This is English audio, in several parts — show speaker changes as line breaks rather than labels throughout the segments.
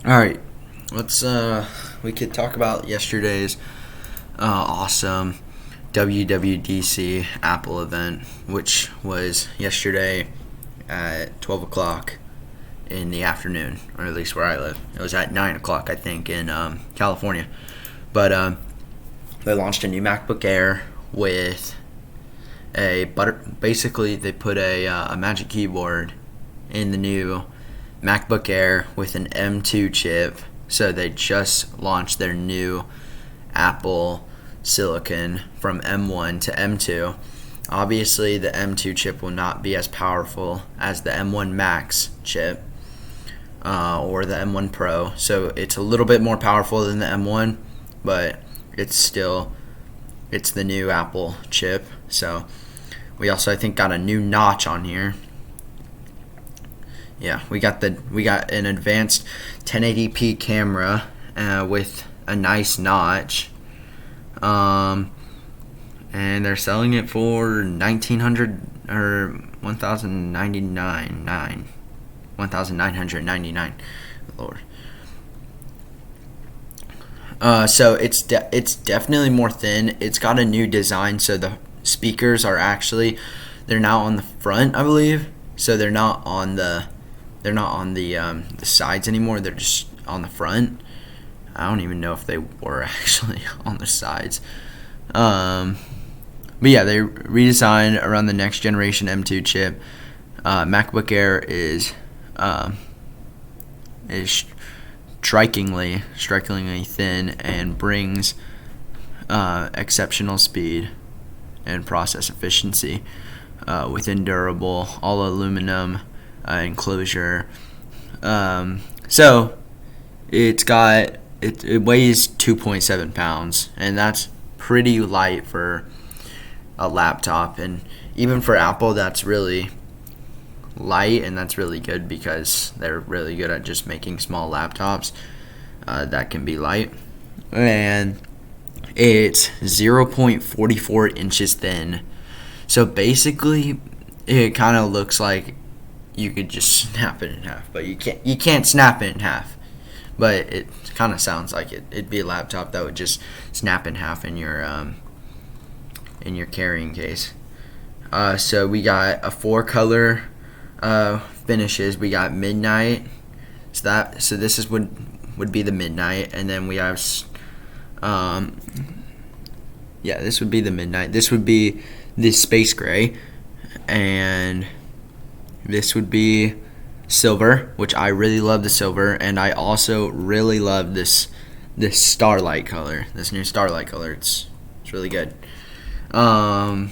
All right, let's we could talk about yesterday's awesome WWDC Apple event, which was yesterday at 12 o'clock in the afternoon, or at least where I live. It was at 9 o'clock, I think, in California. But they launched a new MacBook Air with basically they put a Magic Keyboard in the new MacBook Air with an M2 chip. So they just launched their new Apple Silicon from M1 to M2. Obviously, the M2 chip will not be as powerful as the M1 Max chip or the M1 Pro. So it's a little bit more powerful than the M1, but it's the new Apple chip. So we also, I think, got a new notch on here. Yeah, we got an advanced 1080p camera with a nice notch, and they're selling it for $1,900 or $1,999. Lord. So it's definitely more thin. It's got a new design, so the speakers are they're now on the front, I believe. So they're not on the sides anymore. They're just on the front. I don't even know if they were actually on the sides. But yeah, they redesigned around the next generation M2 chip. MacBook Air is strikingly thin and brings exceptional speed and process efficiency within durable all aluminum enclosure. So it weighs 2.7 pounds, and that's pretty light for a laptop, and even for Apple that's really light, and that's really good because they're really good at just making small laptops that can be light. And it's 0.44 inches thin, so basically it kind of looks like you could just snap it in half, but you can't snap it in half, but it kind of sounds like it'd be a laptop that would just snap in half in your carrying case. So we got a 4-color finishes. We got midnight, so this would be the midnight, and then we have this would be the midnight. This would be the space gray, and this would be silver, which I really love the silver, and I also really love this starlight color. This new starlight color, it's really good. So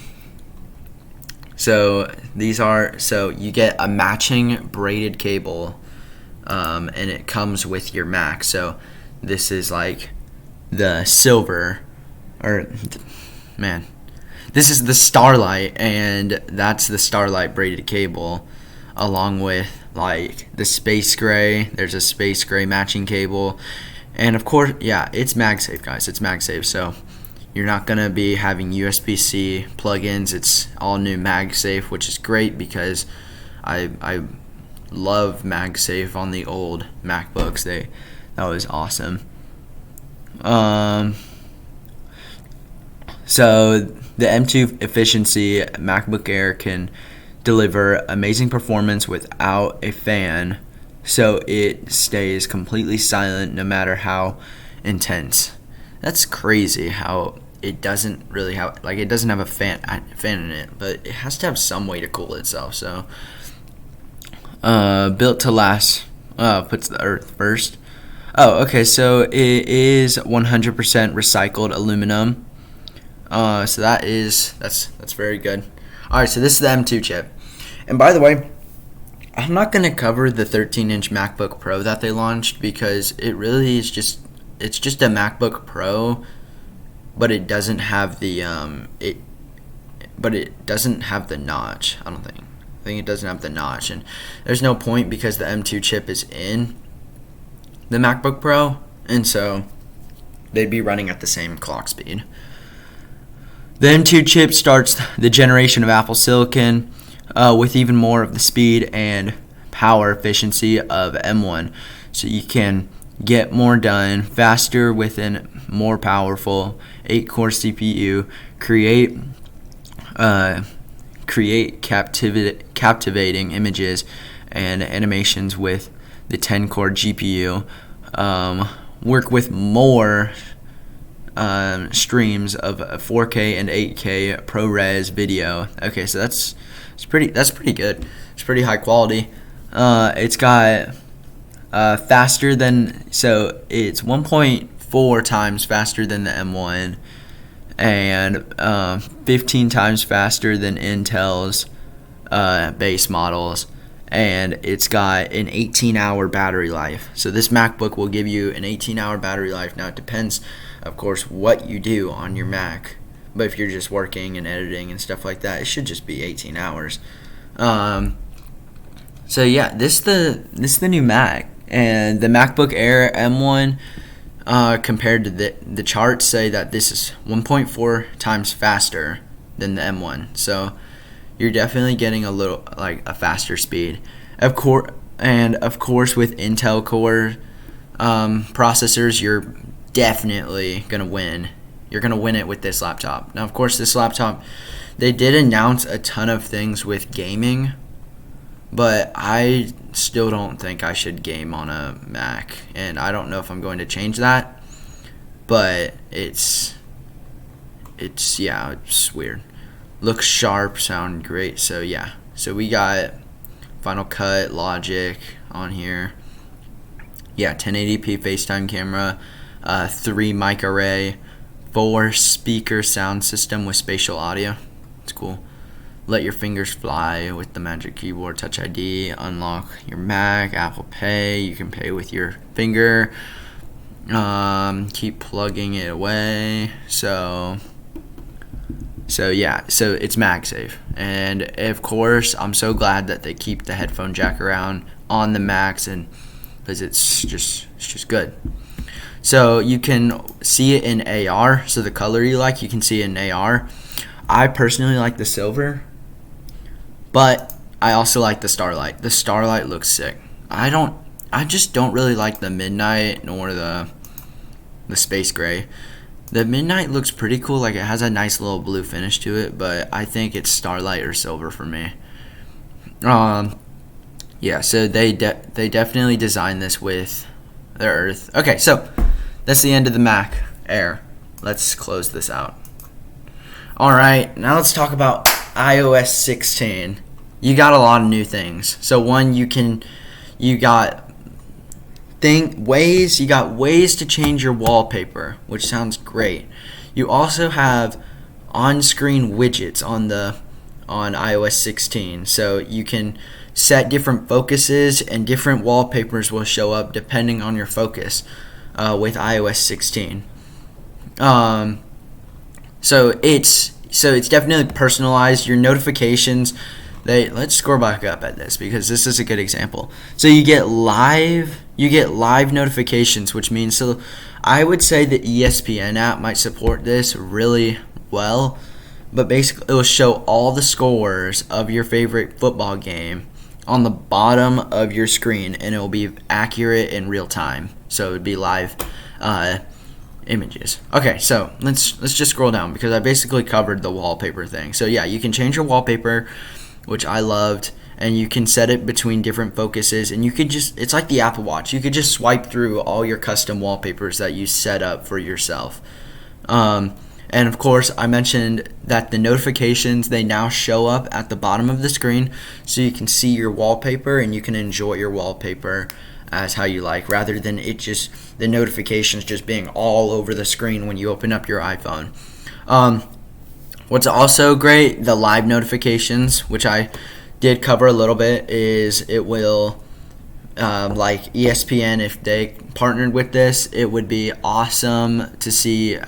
you get a matching braided cable, and it comes with your Mac. So this is like the silver, this is the starlight, and that's the starlight braided cable, along with like the space gray. There's a space gray matching cable, and of course, yeah, it's MagSafe, guys. It's MagSafe, so you're not gonna be having USB-C plugins. It's all new MagSafe, which is great because I love MagSafe on the old MacBooks. That was awesome. So the M2 efficiency MacBook Air can deliver amazing performance without a fan, so it stays completely silent no matter how intense. That's crazy how it doesn't really have, like, it doesn't have a fan in it, but it has to have some way to cool itself. So built to last puts the earth first. Oh, okay, so it is 100% recycled aluminum. So that's very good. All right, so this is the M2 chip. And by the way, I'm not going to cover the 13-inch MacBook Pro that they launched because it really is just a MacBook Pro, but it doesn't have the notch. I think it doesn't have the notch, and there's no point because the M2 chip is in the MacBook Pro, and so they'd be running at the same clock speed. The M2 chip starts the generation of Apple Silicon with even more of the speed and power efficiency of M1. So you can get more done faster with a more powerful 8-core CPU, create captivating images and animations with the 10-core GPU, work with more streams of 4K and 8K ProRes video. Okay, so that's pretty good. It's pretty high quality. It's got faster than, so it's 1.4 times faster than the M1 and 15 times faster than Intel's base models, and it's got an 18-hour battery life. So this MacBook will give you an 18-hour battery life. Now it depends, of course, what you do on your Mac, but if you're just working and editing and stuff like that, it should just be 18 hours. So yeah, this is the new Mac, and the MacBook Air M1 compared to the charts say that this is 1.4 times faster than the M1. So you're definitely getting a little like a faster speed. Of course with Intel Core processors, you're definitely gonna win. You're gonna win it with this laptop. Now, of course, this laptop, they did announce a ton of things with gaming, but I still don't think I should game on a Mac, and I don't know if I'm going to change that. But it's weird. Looks sharp, sound great. So yeah, so we got Final Cut, Logic on here. Yeah, 1080p FaceTime camera, 3 mic array, 4 speaker sound system with spatial audio. It's cool. Let your fingers fly with the Magic Keyboard, Touch ID, unlock your Mac, Apple Pay. You can pay with your finger. Keep plugging it away. So yeah, so it's MagSafe, and of course I'm so glad that they keep the headphone jack around on the Macs, and because it's just good. So you can see it in AR. So the color you like, you can see it in AR. I personally like the silver, but I also like the Starlight. The Starlight looks sick. I just don't really like the Midnight nor the Space Gray. The Midnight looks pretty cool, like it has a nice little blue finish to it, but I think it's Starlight or silver for me. Yeah, so they definitely designed this with their Earth. Okay, so that's the end of the Mac Air. Let's close this out. All right, now let's talk about iOS 16. You got a lot of new things. So one, you got ways to change your wallpaper, which sounds great. You also have on-screen widgets on iOS 16, so you can set different focuses, and different wallpapers will show up depending on your focus with iOS 16. So it's definitely personalized. Your notifications, let's scroll back up at this because this is a good example. So you get live notifications, which means, so I would say the ESPN app might support this really well, but basically it will show all the scores of your favorite football game on the bottom of your screen, and it will be accurate in real time. So it would be live images. Okay, so let's just scroll down because I basically covered the wallpaper thing. So yeah, you can change your wallpaper, which I loved, and you can set it between different focuses, and you could it's like the Apple Watch. You could just swipe through all your custom wallpapers that you set up for yourself. And of course, I mentioned that the notifications, they now show up at the bottom of the screen, so you can see your wallpaper and you can enjoy your wallpaper as how you like, rather than the notifications just being all over the screen when you open up your iPhone. What's also great, the live notifications, which I did cover a little bit, is it will, like ESPN, if they partnered with this, it would be awesome to see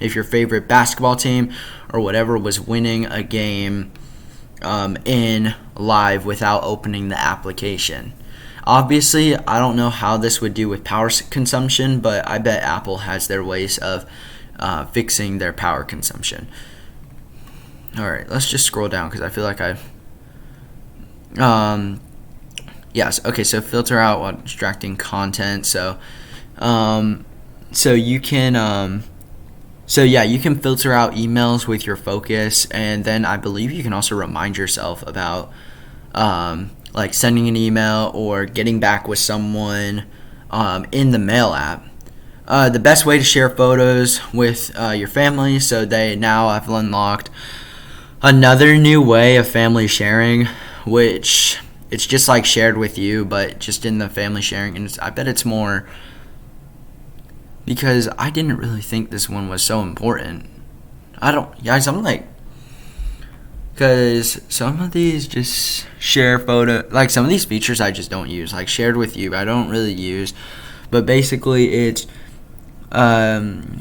if your favorite basketball team or whatever was winning a game in live without opening the application. Obviously, I don't know how this would do with power consumption, but I bet Apple has their ways of fixing their power consumption. All right, let's just scroll down because I feel like Yes. Okay. So filter out what distracting content. So you can you can filter out emails with your focus, and then I believe you can also remind yourself about like sending an email or getting back with someone in the mail app. The best way to share photos with your family, so they now have unlocked another new way of family sharing, which it's just like shared with you, but just in the family sharing. And I bet it's more, because I didn't really think this one was so important. I'm like, because some of these just share photo, like some of these features I just don't use, like shared with you, I don't really use. But basically it's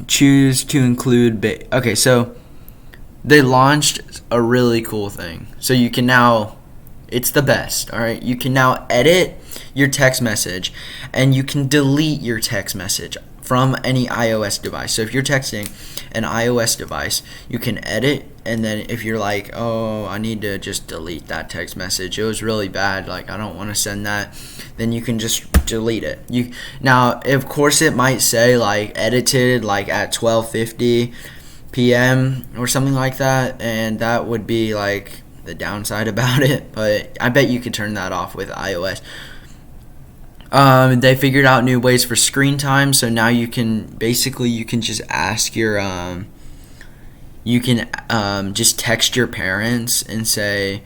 choose to include, okay, so they launched a really cool thing. So you can now, it's the best, all right? You can now edit your text message, and you can delete your text message from any iOS device. So if you're texting an iOS device, you can edit, and then if you're like, oh, I need to just delete that text message, it was really bad, like I don't want to send that, then you can just delete it. Now, of course, it might say like edited like at 12:50 p.m. or something like that, and that would be like the downside about it, but I bet you could turn that off with iOS. They figured out new ways for screen time, so now you can just ask your just text your parents and say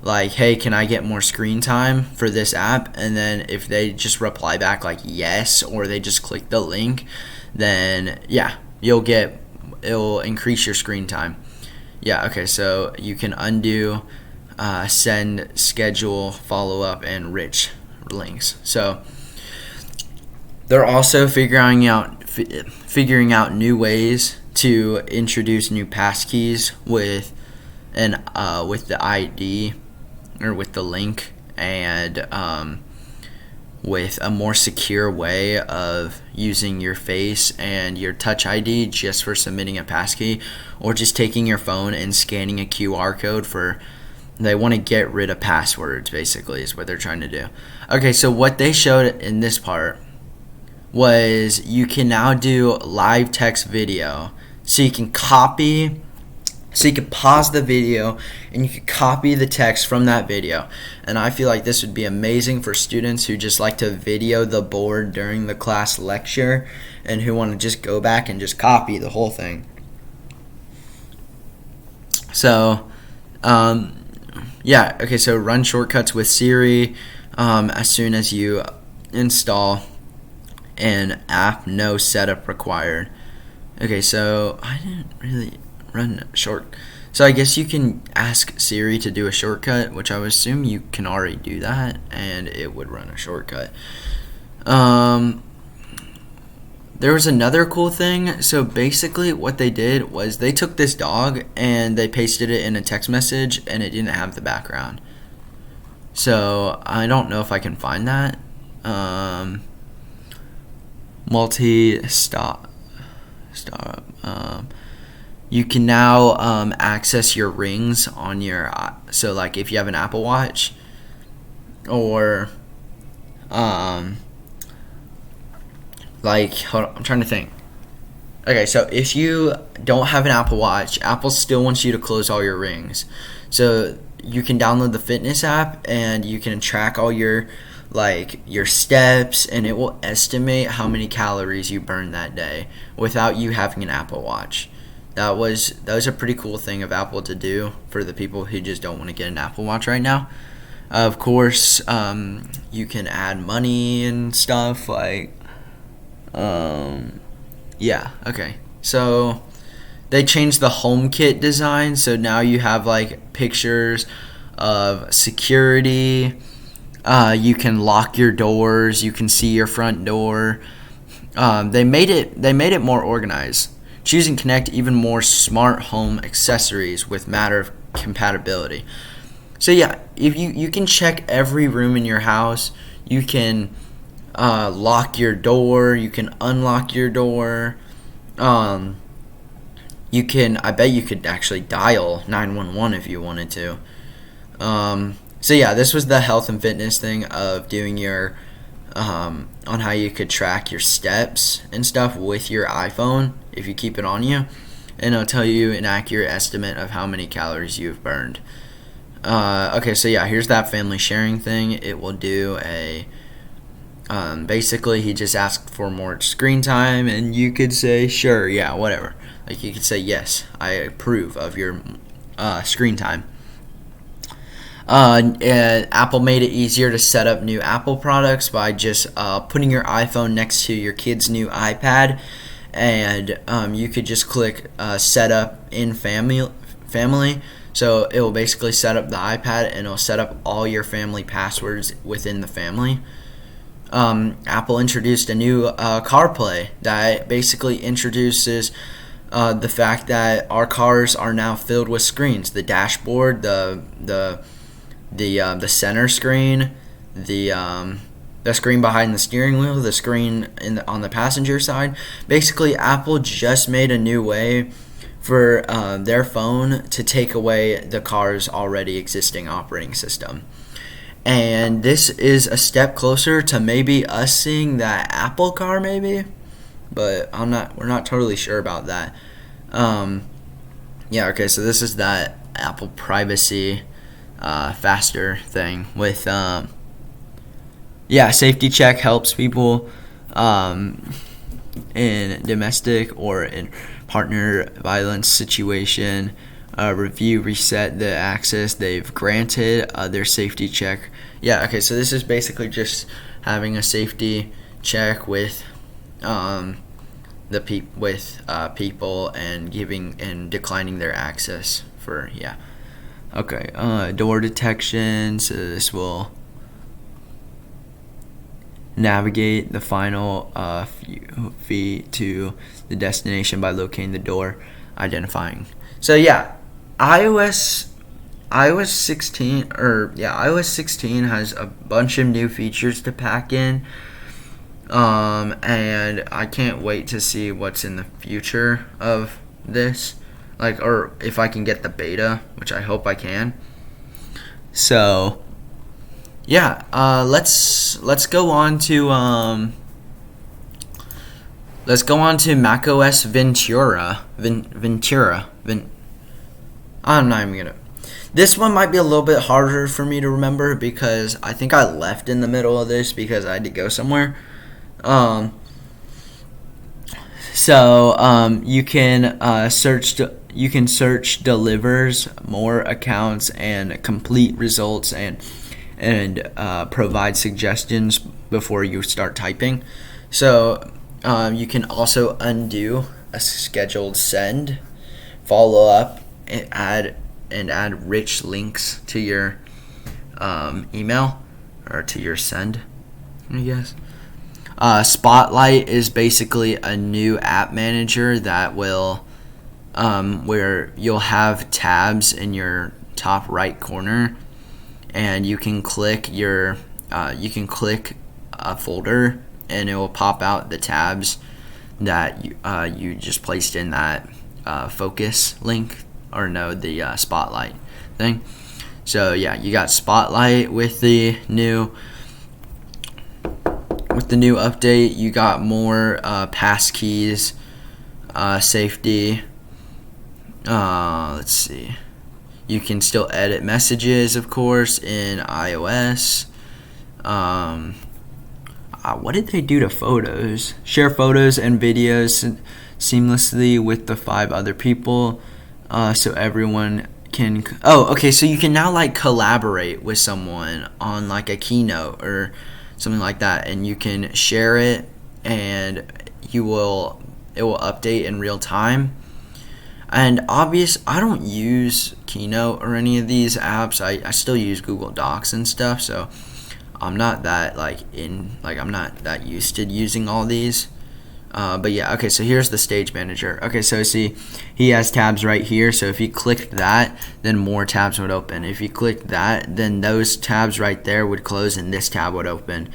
like, hey, can I get more screen time for this app? And then if they just reply back like yes, or they just click the link, then yeah, it'll increase your screen time. Yeah, okay, so you can undo, send, schedule, follow up, and rich links. So they're also figuring out new ways to introduce new passkeys with the ID, or with the link, and with a more secure way of using your face and your touch ID just for submitting a passkey, or just taking your phone and scanning a QR code they want to get rid of passwords, basically, is what they're trying to do. Okay, so what they showed in this part was you can now do live text video. So you can pause the video and you can copy the text from that video. And I feel like this would be amazing for students who just like to video the board during the class lecture and who want to just go back and just copy the whole thing. So, so run shortcuts with Siri as soon as you install an app, no setup required. Okay, so I didn't really run so I guess you can ask Siri to do a shortcut, which I would assume you can already do that, and it would run a shortcut. There was another cool thing. So basically what they did was they took this dog and they pasted it in a text message, and it didn't have the background. So I don't know if I can find that. You can now access your rings on your so like if you have an Apple Watch, or hold on, I'm trying to think. Okay, so if you don't have an Apple Watch, Apple still wants you to close all your rings. So you can download the fitness app and you can track all your steps, and it will estimate how many calories you burned that day without you having an Apple Watch. That was a pretty cool thing of Apple to do for the people who just don't want to get an Apple Watch right now. Of course, you can add money and stuff okay. So they changed the HomeKit design, so now you have pictures of security. You can lock your doors. You can see your front door. They made it more organized. Choose and connect even more smart home accessories with matter of compatibility. So yeah, if you can check every room in your house. You can lock your door. You can unlock your door. I bet you could actually dial 911 if you wanted to. So yeah, this was the health and fitness thing of doing your on how you could track your steps and stuff with your iPhone if you keep it on you, and it'll tell you an accurate estimate of how many calories you've burned. Okay, so yeah, here's that family sharing thing. It will do a basically he just asked for more screen time, and you could say sure, yeah, whatever. Like you could say yes, I approve of your screen time. Apple made it easier to set up new Apple products by just putting your iPhone next to your kid's new iPad, and you could just click set up in family. So it will basically set up the iPad, and it'll set up all your family passwords within the family. Apple introduced a new CarPlay that basically introduces the fact that our cars are now filled with screens: the dashboard, the center screen, the screen behind the steering wheel, the screen on the passenger side. Basically, Apple just made a new way for their phone to take away the car's already existing operating system. And this is a step closer to maybe us seeing that Apple car, maybe, but we're not totally sure about that. Yeah, okay, so this is that Apple privacy faster thing with safety check helps people in domestic or in partner violence situation. Review reset the access they've granted their safety check. Yeah, okay, so this is basically just having a safety check with people and giving and declining their access for Okay, door detection. So this will navigate the final feet to the destination by locating the door, identifying. So yeah, iOS 16 has a bunch of new features to pack in, and I can't wait to see what's in the future of this. Or if I can get the beta, which I hope I can. So, yeah, let's go on to macOS Ventura. I'm not even gonna. This one might be a little bit harder for me to remember because I think I left in the middle of this because I had to go somewhere. You can search delivers more accounts and complete results and provide suggestions before you start typing. So you can also undo a scheduled send, follow up, and add rich links to your email or to your send, I guess. Spotlight is basically a new app manager that will where you'll have tabs in your top right corner, and you can click a folder, and it will pop out the tabs that you just placed in that focus link, or no, the spotlight thing. So yeah, you got Spotlight with the new update. You got more passkeys, safety. Let's see. You can still edit messages, of course, in iOS. What did they do to photos? Share photos and videos seamlessly with the 5 other people, so everyone can. Oh, okay. So you can now collaborate with someone on a keynote or something like that, and you can share it, and it will update in real time. And I don't use Keynote or any of these apps. I still use Google Docs and stuff, so I'm not that I'm not that used to using all these. But yeah, okay, so here's the Stage Manager. Okay, so see, he has tabs right here, so if you clicked that, then more tabs would open. If you clicked that, then those tabs right there would close, and this tab would open,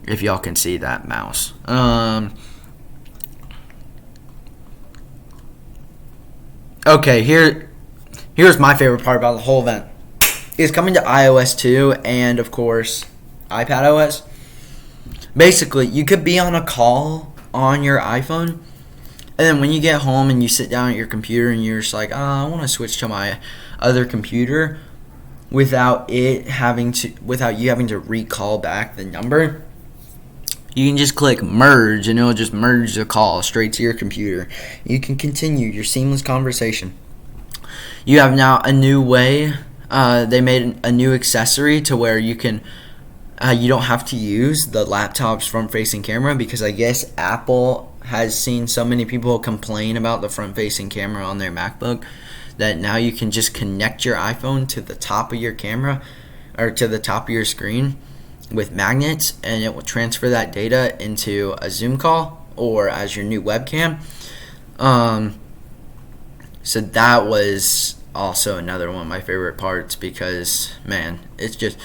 if y'all can see that mouse. Okay, here's my favorite part about the whole event. is coming to iOS 2 and, of course, iPadOS. Basically, you could be on a call on your iPhone, and then when you get home and you sit down at your computer and you're just like, oh, I want to switch to my other computer without you having to recall back the number, you can just click merge and it'll just merge the call straight to your computer. You can continue your seamless conversation. You have now a new way. They made a new accessory to where you can you don't have to use the laptop's front-facing camera, because I guess Apple has seen so many people complain about the front-facing camera on their MacBook that now you can just connect your iPhone to the top of your camera or to the top of your screen with magnets, and it will transfer that data into a Zoom call or as your new webcam. So that was also another one of my favorite parts, because man, it just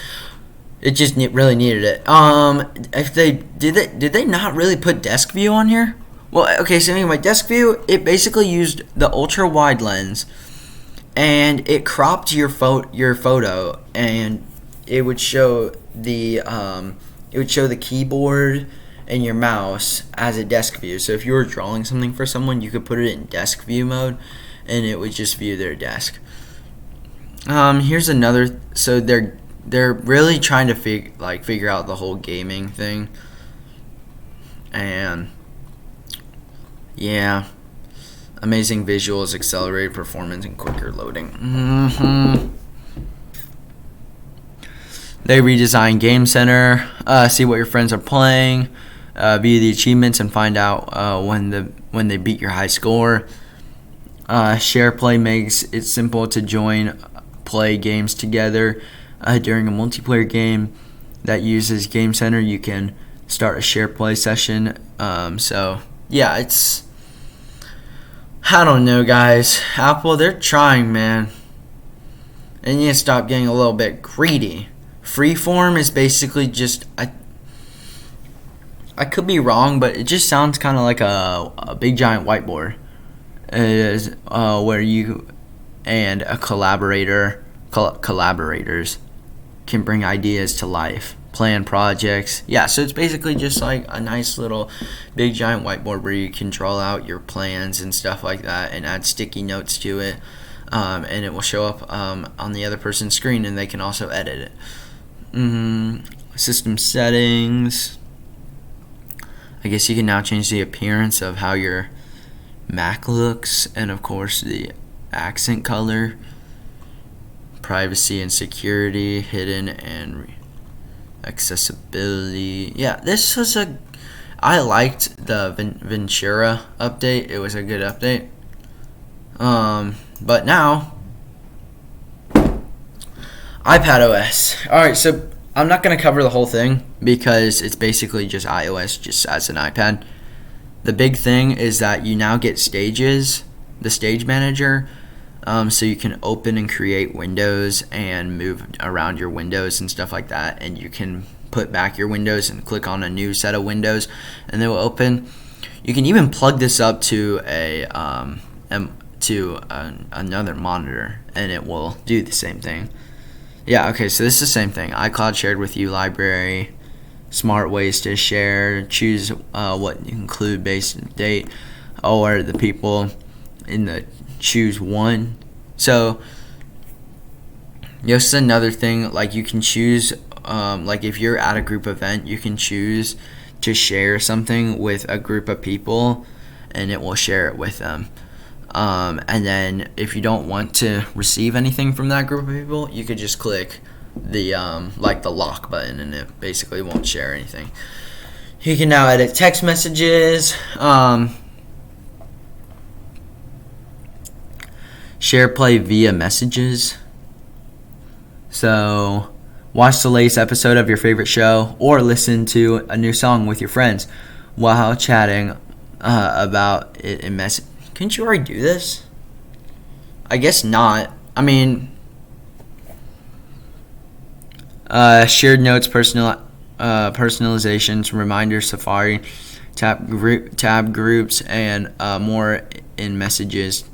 really needed it. If they did they not really put desk view on here? Well, okay, so anyway, desk view, it basically used the ultra wide lens, and it cropped your photo, and it would show the keyboard and your mouse as a desk view. So if you were drawing something for someone, you could put it in desk view mode, and it would just view their desk. Here's another. So they're really trying to figure out the whole gaming thing, and yeah, amazing visuals, accelerated performance, and quicker loading. They redesigned Game Center. See what your friends are playing, view the achievements, and find out when they beat your high score. Share Play makes it simple to play games together. During a multiplayer game that uses Game Center, you can start a share play session. So yeah, I don't know, guys. Apple, they're trying, man. And you need to stop getting a little bit greedy. Freeform is basically just, I could be wrong, but it just sounds kind of like a big giant whiteboard. It is where you and a collaborators can bring ideas to life, plan projects. Yeah, so it's basically just like a nice little big giant whiteboard where you can draw out your plans and stuff like that and add sticky notes to it, and it will show up on the other person's screen, and they can also edit it. System settings. I guess you can now change the appearance of how your Mac looks, and of course the accent color. Privacy and security, hidden and accessibility. Yeah, I liked the Ventura update. It was a good update. But now, iPadOS. Alright, so I'm not going to cover the whole thing because it's basically just iOS just as an iPad. The big thing is that you now get stages, the stage manager, so you can open and create windows and move around your windows and stuff like that, and you can put back your windows and click on a new set of windows and they will open. You can even plug this up to another monitor and it will do the same thing. Yeah, okay, so this is the same thing. iCloud shared with you library, smart ways to share, choose what you include based on date, or the people in the choose one. So just another thing, like you can choose like if you're at a group event, you can choose to share something with a group of people and it will share it with them. And then if you don't want to receive anything from that group of people, you could just click the like the lock button and it basically won't share anything. You can now edit text messages, share play via messages. So watch the latest episode of your favorite show or listen to a new song with your friends while chatting about it in message. Couldn't you already do this? I guess not. I mean, shared notes, personalizations, reminders, Safari, tab groups, and more in messages.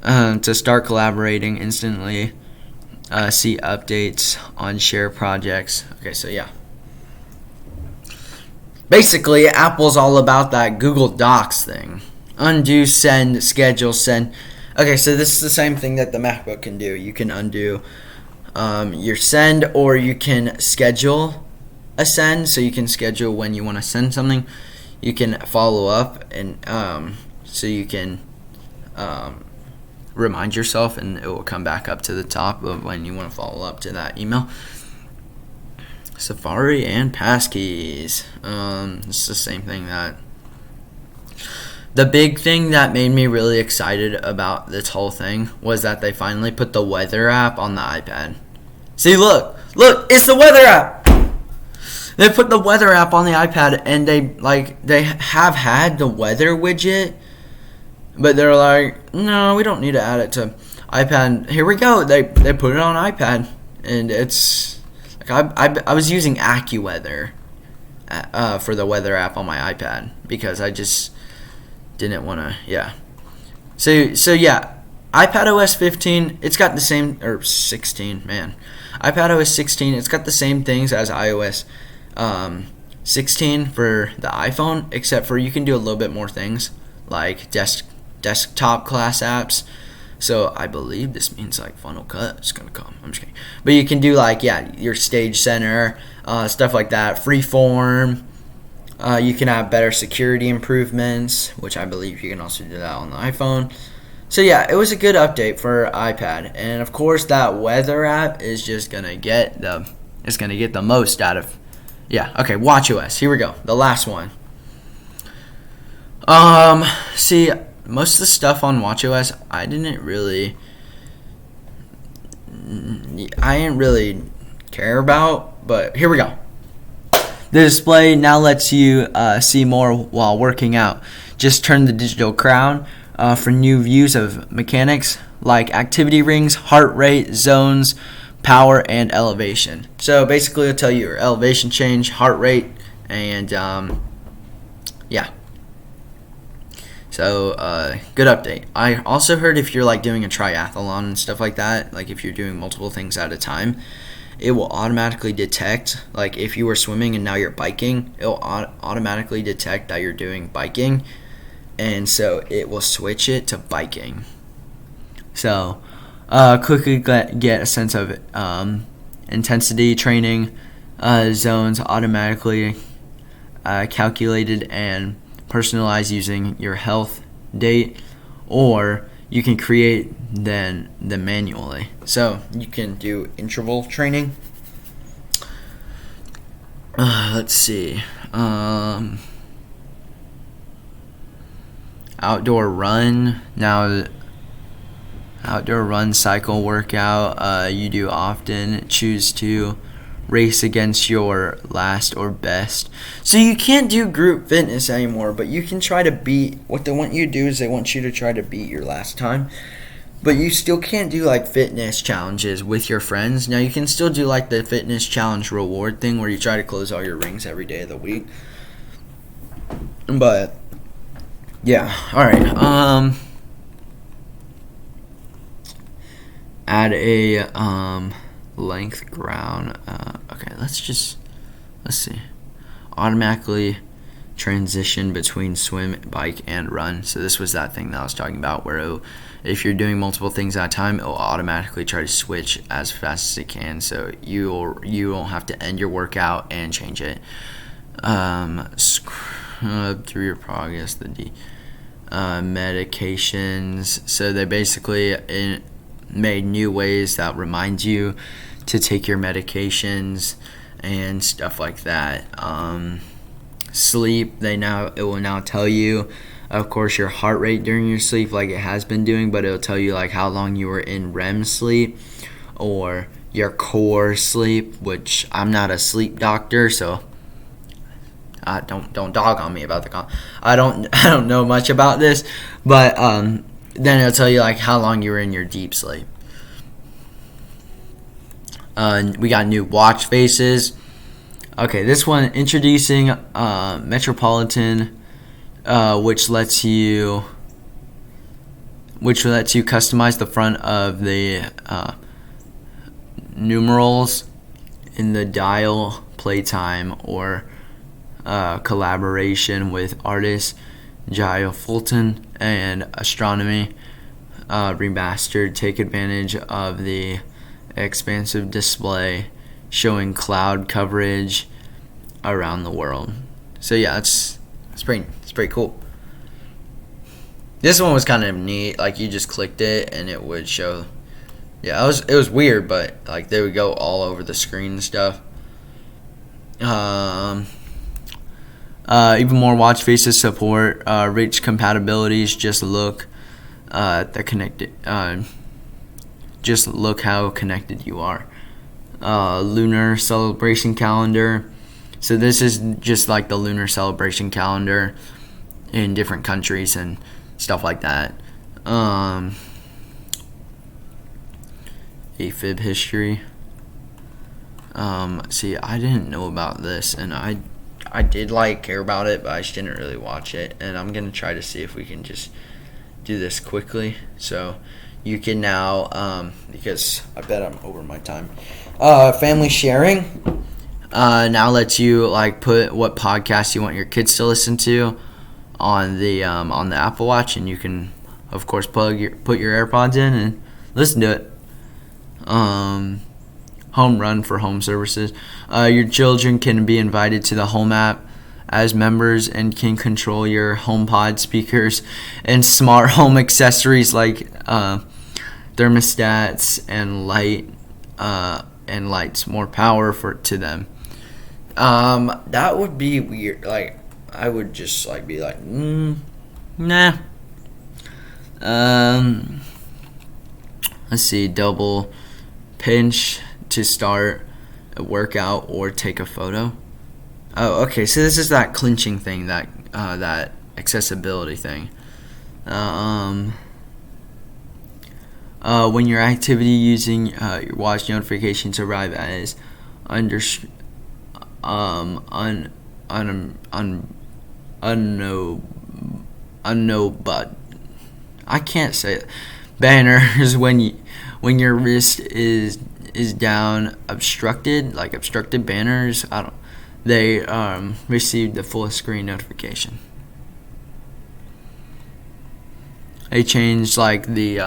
To start collaborating instantly see updates on share projects. Okay, so yeah. Basically, Apple's all about that Google Docs thing. Undo, send, schedule, send. Okay, so this is the same thing that the MacBook can do. You can undo your send, or you can schedule a send. So you can schedule when you want to send something. You can follow up, and so you can remind yourself, and it will come back up to the top of when you want to follow up to that email. Safari and passkeys. It's the same thing that. The big thing that made me really excited about this whole thing was that they finally put the weather app on the iPad. See, look, it's the weather app. They put the weather app on the iPad, and they have had the weather widget, but they're like, no, we don't need to add it to iPad. Here we go. They put it on iPad, and it's like I was using AccuWeather for the weather app on my iPad because I just didn't want to. Yeah. So yeah, iPad OS 15. It's got the same, or 16. Man, iPad OS 16. It's got the same things as iOS 16 for the iPhone, except for you can do a little bit more things like desktop class apps. So I believe this means like Final Cut is gonna come. I'm just kidding. But you can do like, yeah, your Stage Center, stuff like that. Freeform. You can have better security improvements, which I believe you can also do that on the iPhone. So yeah, it was a good update for iPad, and of course that weather app is just gonna get the most out of. Yeah, okay, watchOS. Here we go. The last one. See, most of the stuff on watchOS, I didn't really care about, but here we go. The display now lets you see more while working out. Just turn the digital crown for new views of mechanics like activity rings, heart rate, zones, power, and elevation. So basically it'll tell you your elevation change, heart rate, and yeah. So good update. I also heard if you're like doing a triathlon and stuff like that, like if you're doing multiple things at a time, it will automatically detect, like if you were swimming and now you're biking, it will automatically detect that you're doing biking, and so it will switch it to biking. So quickly get a sense of intensity training zones automatically calculated and personalized using your health date, or you can create them manually. So you can do interval training. Let's see. Outdoor run. Now, outdoor run cycle workout. You do often choose to race against your last or best. So you can't do group fitness anymore, but you can try to beat. What they want you to do is they want you to try to beat your last time. But you still can't do like fitness challenges with your friends. Now you can still do like the fitness challenge reward thing where you try to close all your rings every day of the week. But yeah, all right. Add a length ground. Okay, let's see. Automatically transition between swim, bike, and run. So this was that thing that I was talking about where if you're doing multiple things at a time, it will automatically try to switch as fast as it can. So you won't have to end your workout and change it. Through your progress, the medications. So they basically made new ways that remind you to take your medications and stuff like that. Sleep, it will now tell you, of course, your heart rate during your sleep like it has been doing, but it'll tell you like how long you were in REM sleep or your core sleep, which I'm not a sleep doctor, so don't dog on me about I don't know much about this, but then it'll tell you like how long you were in your deep sleep. We got new watch faces. Okay, this one introducing Metropolitan, which lets you customize the front of the numerals in the dial, playtime, or collaboration with artists Giles Fulton and Astronomy Remastered take advantage of the expansive display showing cloud coverage around the world. So yeah, it's pretty cool. This one was kind of neat. Like, you just clicked it and it would show. Yeah, it was weird, but like they would go all over the screen and stuff. Even more watch faces support rich compatibilities. Just look at the connected. Just look how connected you are. Lunar celebration calendar. So this is just like the lunar celebration calendar in different countries and stuff like that. AFib history. See, I didn't know about this, and I did care about it, but I just didn't really watch it. And I'm gonna try to see if we can just do this quickly. So you can now, because I bet I'm over my time. Family sharing now lets you put what podcasts you want your kids to listen to on the Apple Watch, and you can of course put your AirPods in and listen to it. Home run for home services. Your children can be invited to the Home app as members and can control your HomePod speakers and smart home accessories like thermostats and lights more power to them. That would be weird. I would just be nah. Let's see. Double pinch to start a workout or take a photo. Oh, okay. So this is that clinching thing, that accessibility thing. When your activity using your watch notifications arrive as but I can't say it. Banners when your wrist is down, obstructed banners. They received the full screen notification. They changed the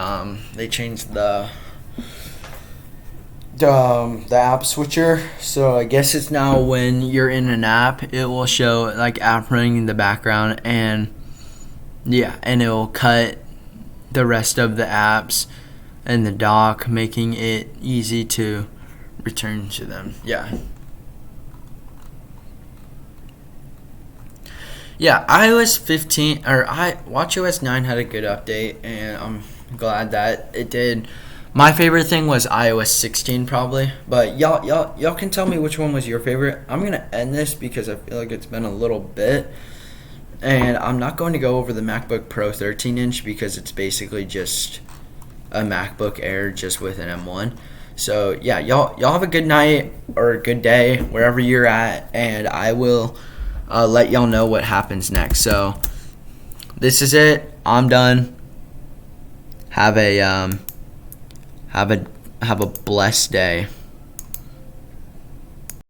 app switcher. So I guess it's now when you're in an app, it will show app running in the background, and it will cut the rest of the apps and the dock, making it easy to return to them. iOS 15 or watchOS 9 had a good update, and I'm glad that it did. My favorite thing was iOS 16 probably, but y'all can tell me which one was your favorite. I'm gonna end this because I feel like it's been a little bit, and I'm not going to go over the MacBook Pro 13-inch because it's basically just a MacBook Air just with an M1. So y'all have a good night or a good day wherever you're at, and I will let y'all know what happens next. So this is it. I'm done. Have a blessed day.